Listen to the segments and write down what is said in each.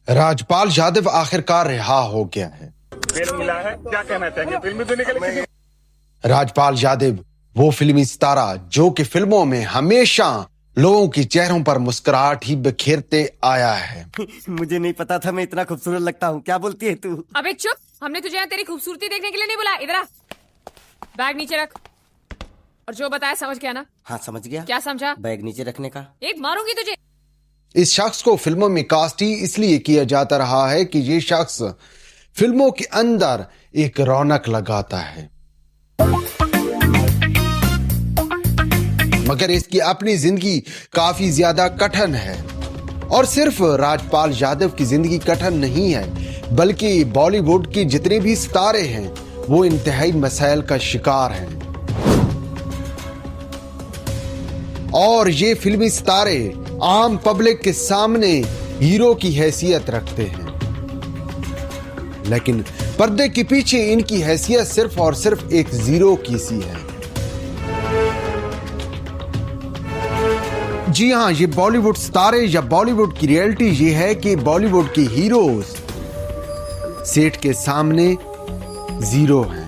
राजपाल यादव आखिरकार रिहा हो गया है। फिल्म मिला है, क्या कहना चाहेंगे? फिल्म तो निकल। राजपाल यादव वो फिल्मी सितारा जो कि फिल्मों में हमेशा लोगों के चेहरों पर मुस्कुराहट ही बिखेरते आया है। मुझे नहीं पता था मैं इतना खूबसूरत लगता हूँ। क्या बोलती है तू? अबे चुप, हमने तुझे यहाँ तेरी खूबसूरती देखने के लिए नहीं बुलाया। इधर आ, बैग नीचे रख और जो बताया समझ गया ना? हाँ समझ गया। क्या समझा? बैग नीचे रखने का। एक मारूंगी तुझे। इस शख्स को फिल्मों में कास्ट ही इसलिए किया जाता रहा है कि ये शख्स फिल्मों के अंदर एक रौनक लगाता है, मगर इसकी अपनी जिंदगी काफी ज्यादा कठिन है। और सिर्फ राजपाल यादव की जिंदगी कठिन नहीं है, बल्कि बॉलीवुड के जितने भी सितारे हैं वो इंतहाई मसाइल का शिकार हैं। और ये फिल्मी सितारे आम पब्लिक के सामने हीरो की हैसियत रखते हैं, लेकिन पर्दे के पीछे इनकी हैसियत सिर्फ और सिर्फ एक जीरो की सी है। जी हां, ये बॉलीवुड सितारे या बॉलीवुड की रियलिटी ये है कि बॉलीवुड के हीरोज सेट के सामने जीरो हैं।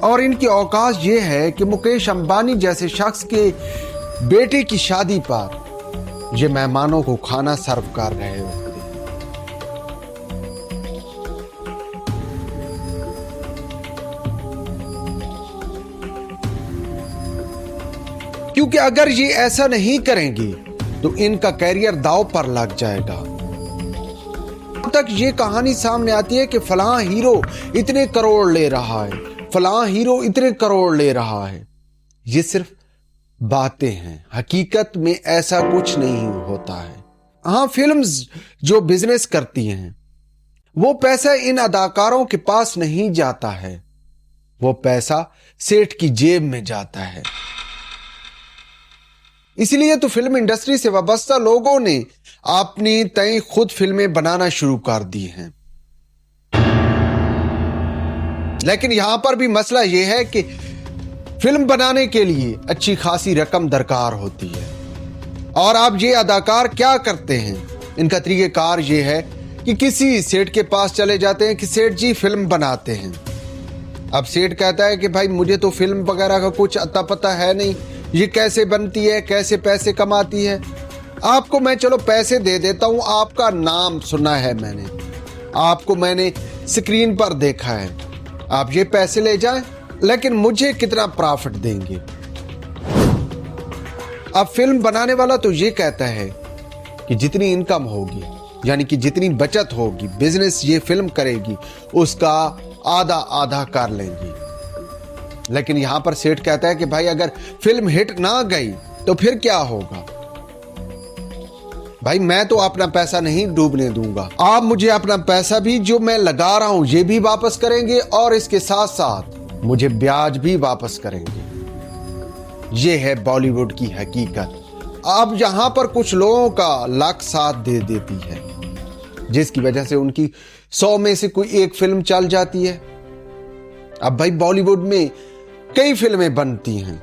और इनकी औकात ये है कि मुकेश अंबानी जैसे शख्स के बेटे की शादी पर ये मेहमानों को खाना सर्व कर रहे होते हैं। क्योंकि अगर ये ऐसा नहीं करेंगे तो इनका कैरियर दांव पर लग जाएगा। अब तक ये कहानी सामने आती है कि फलां हीरो इतने करोड़ ले रहा है, फलां हीरो इतने करोड़ ले रहा है। ये सिर्फ बातें हैं, हकीकत में ऐसा कुछ नहीं होता है। हाँ, फिल्म्स जो बिजनेस करती हैं वो पैसा इन अदाकारों के पास नहीं जाता है, वो पैसा सेठ की जेब में जाता है। इसलिए तो फिल्म इंडस्ट्री से वाबस्ता लोगों ने अपनी तय खुद फिल्में बनाना शुरू कर दी हैं। लेकिन यहां पर भी मसला यह है कि फिल्म बनाने के लिए अच्छी खासी रकम दरकार होती है। और अब ये अदाकार क्या करते हैं, इनका तरीकेकार ये है कि किसी सेठ के पास चले जाते हैं कि सेठ जी फिल्म बनाते हैं। अब सेठ कहता है कि भाई मुझे तो फिल्म वगैरह का कुछ अता पता है नहीं, ये कैसे बनती है, कैसे पैसे कमाती है। आपको मैं चलो पैसे दे देता हूं, आपका नाम सुना है मैंने, आपको मैंने स्क्रीन पर देखा है, आप ये पैसे ले जाएं, लेकिन मुझे कितना प्रॉफिट देंगे। अब फिल्म बनाने वाला तो ये कहता है कि जितनी इनकम होगी, यानी कि जितनी बचत होगी, बिजनेस ये फिल्म करेगी उसका आधा आधा कर लेंगी। लेकिन यहां पर सेठ कहता है कि भाई अगर फिल्म हिट ना गई तो फिर क्या होगा? भाई मैं तो अपना पैसा नहीं डूबने दूंगा, आप मुझे अपना पैसा भी जो मैं लगा रहा हूं ये भी वापस करेंगे और इसके साथ साथ मुझे ब्याज भी वापस करेंगे। ये है बॉलीवुड की हकीकत। अब यहां पर कुछ लोगों का लक साथ दे देती है, जिसकी वजह से उनकी 100 में से कोई एक फिल्म चल जाती है। अब भाई बॉलीवुड में कई फिल्में बनती हैं,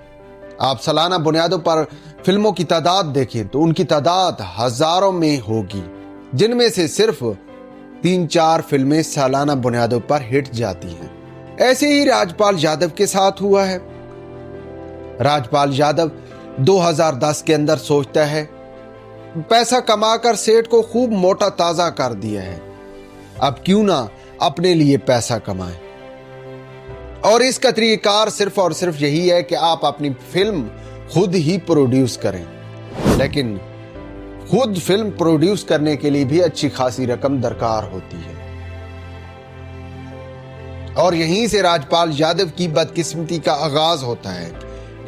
आप सालाना बुनियादों पर फिल्मों की तादाद देखें तो उनकी तादाद हजारों में होगी, जिनमें से सिर्फ 3-4 फिल्में सालाना बुनियादों पर हिट जाती हैं। ऐसे ही राजपाल यादव के साथ हुआ है। राजपाल यादव 2010 के अंदर सोचता है, पैसा कमाकर सेठ को खूब मोटा ताजा कर दिया है, अब क्यों ना अपने लिए पैसा कमाएं। और इसका तरीकाकार सिर्फ और सिर्फ यही है कि आप अपनी फिल्म खुद ही प्रोड्यूस करें। लेकिन खुद फिल्म प्रोड्यूस करने के लिए भी अच्छी खासी रकम दरकार होती है। और यहीं से राजपाल यादव की बदकिस्मती का आगाज होता है।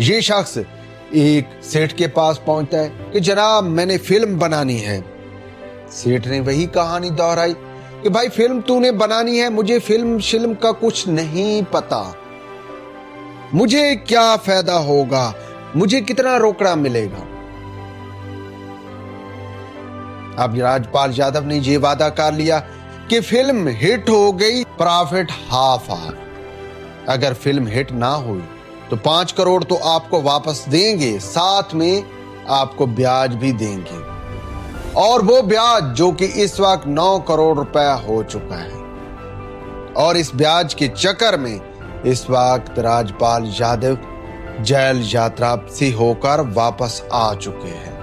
ये शख्स एक सेठ के पास पहुंचता है कि जनाब मैंने फिल्म बनानी है। सेठ ने वही कहानी दोहराई कि भाई फिल्म तूने बनानी है, मुझे फिल्म का कुछ नहीं पता, मुझे क्या फायदा होगा, मुझे कितना रोकड़ा मिलेगा। अब राजपाल यादव ने यह वादा कर लिया कि फिल्म हिट हो गई, प्रॉफिट हाफ। अगर फिल्म हिट ना हुई तो 5 करोड़ तो आपको वापस देंगे, साथ में आपको ब्याज भी देंगे। और वो ब्याज जो कि इस वक्त 9 करोड़ रुपए हो चुका है। और इस ब्याज के चक्कर में इस वक्त राजपाल यादव जेल यात्रा से होकर वापस आ चुके हैं।